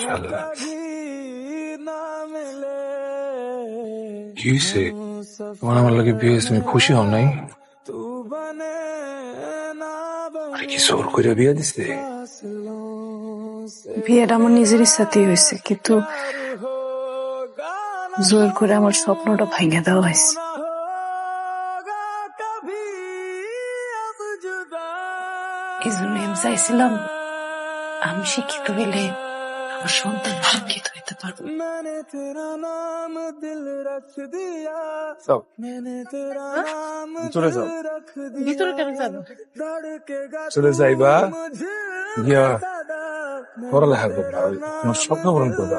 শালা কি হয়েছে? তোমার আমার লাগে বিয়ে হয়েছে, তুমি খুশি হও নাই? আরে কি জোর করে বিয়ে দিছে? বিয়েটা আমার নিজের ইচ্ছাতেই হয়েছে, কিন্তু জোর করে আমার স্বপ্নটা ভেঙে দেওয়া হয়েছে। এই জন্য আমি চাইছিলাম আমি শিক্ষিত হইলে আমার সন্তান শিক্ষিত হইতে পারবো। চলে যাও, ভিতরে কেন যাবো? চলে যাইবা, গিয়া পড়ালেখা করবা, তোমার স্বপ্ন পূরণ করবা।